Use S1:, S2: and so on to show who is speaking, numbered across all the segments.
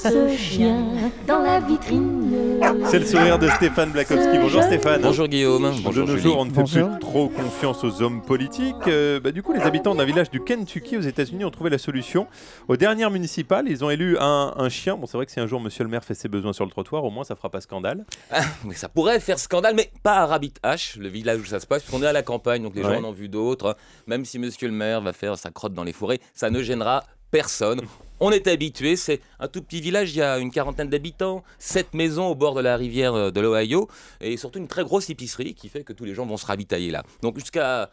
S1: ce chien dans la vitrine.
S2: C'est le sourire de Stéphane Blakowski. Bonjour Stéphane.
S3: Bonjour Guillaume.
S2: Bonjour de nos jours, on ne fait plus trop confiance aux hommes politiques. Du coup, les habitants d'un village du Kentucky aux États-Unis ont trouvé la solution. Aux dernières municipales, ils ont élu un chien. Bon, c'est vrai que si un jour Monsieur le maire fait ses besoins sur le trottoir, au moins ça fera pas scandale.
S3: Ah, mais ça pourrait faire scandale, mais pas à Rabbit Hash, le village où ça se passe, puisqu'on est à la campagne, donc les gens en ont vu d'autres. Même si Monsieur le maire va faire sa crotte dans les fourrés, ça ne gênera personne. On est habitué, c'est un tout petit village, il y a une quarantaine d'habitants, 7 maisons au bord de la rivière de l'Ohio, et surtout une très grosse épicerie qui fait que tous les gens vont se ravitailler là. Donc jusqu'à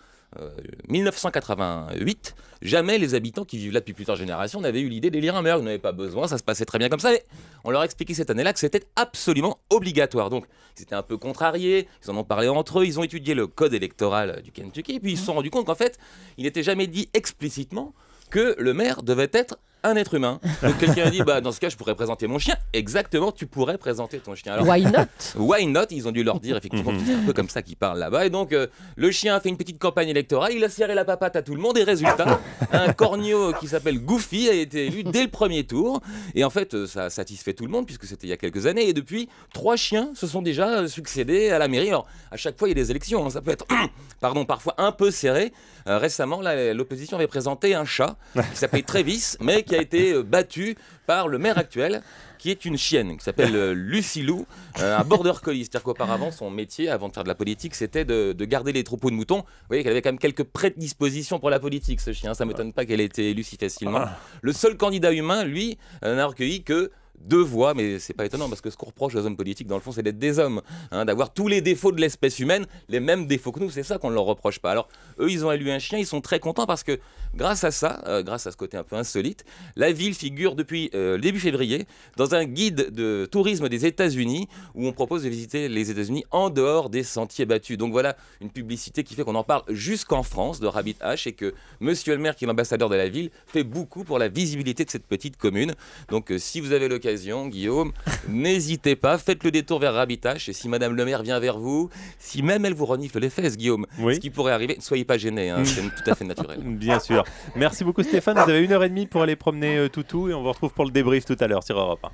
S3: 1988, jamais les habitants qui vivent là depuis plusieurs générations n'avaient eu l'idée d'élire un maire. Ils n'avaient pas besoin, ça se passait très bien comme ça. Mais on leur a expliqué cette année-là que c'était absolument obligatoire. Donc ils étaient un peu contrariés, ils en ont parlé entre eux, ils ont étudié le code électoral du Kentucky, et puis ils se sont rendus compte qu'en fait, il n'était jamais dit explicitement que le maire devait être un être humain. Donc quelqu'un a dit, dans ce cas, je pourrais présenter mon chien. Exactement, tu pourrais présenter ton chien. Alors,
S1: why not?
S3: Why not? Ils ont dû leur dire, effectivement, c'est un peu comme ça qu'ils parlent là-bas. Et donc, le chien a fait une petite campagne électorale, il a serré la papate à tout le monde, et résultat, un corneau qui s'appelle Goofy a été élu dès le premier tour. Et en fait, ça a satisfait tout le monde, puisque c'était il y a quelques années. Et depuis, 3 chiens se sont déjà succédés à la mairie. Alors, à chaque fois, il y a des élections, hein. Ça peut être, parfois un peu serré. Récemment, l'opposition avait présenté un chat qui s'appelle Travis, mais qui a été battu par le maire actuel, qui est une chienne, qui s'appelle Lucy Lou, un border collie. C'est-à-dire qu'auparavant, son métier, avant de faire de la politique, c'était de garder les troupeaux de moutons. Vous voyez qu'elle avait quand même quelques prédispositions pour la politique, ce chien. Ça ne m'étonne pas qu'elle ait été élue si facilement. Le seul candidat humain, lui, n'a recueilli que 2 voix, mais c'est pas étonnant parce que ce qu'on reproche aux hommes politiques, dans le fond, c'est d'être des hommes, d'avoir tous les défauts de l'espèce humaine, les mêmes défauts que nous, c'est ça qu'on ne leur reproche pas. Alors, eux, ils ont élu un chien, ils sont très contents parce que grâce à ça, grâce à ce côté un peu insolite, la ville figure depuis début février dans un guide de tourisme des États-Unis où on propose de visiter les États-Unis en dehors des sentiers battus. Donc voilà une publicité qui fait qu'on en parle jusqu'en France de Rabbit Hash et que Monsieur le maire, qui est l'ambassadeur de la ville, fait beaucoup pour la visibilité de cette petite commune. Donc si vous avez l'occasion, Guillaume, n'hésitez pas, faites le détour vers Rabbit Hash, et si Madame le maire vient vers vous, si même elle vous renifle les fesses, Guillaume, ce qui pourrait arriver, ne soyez pas gênés, c'est tout à fait naturel.
S2: Bien sûr. Merci beaucoup Stéphane, vous avez 1h30 pour aller promener Toutou, et on vous retrouve pour le débrief tout à l'heure sur Europe 1.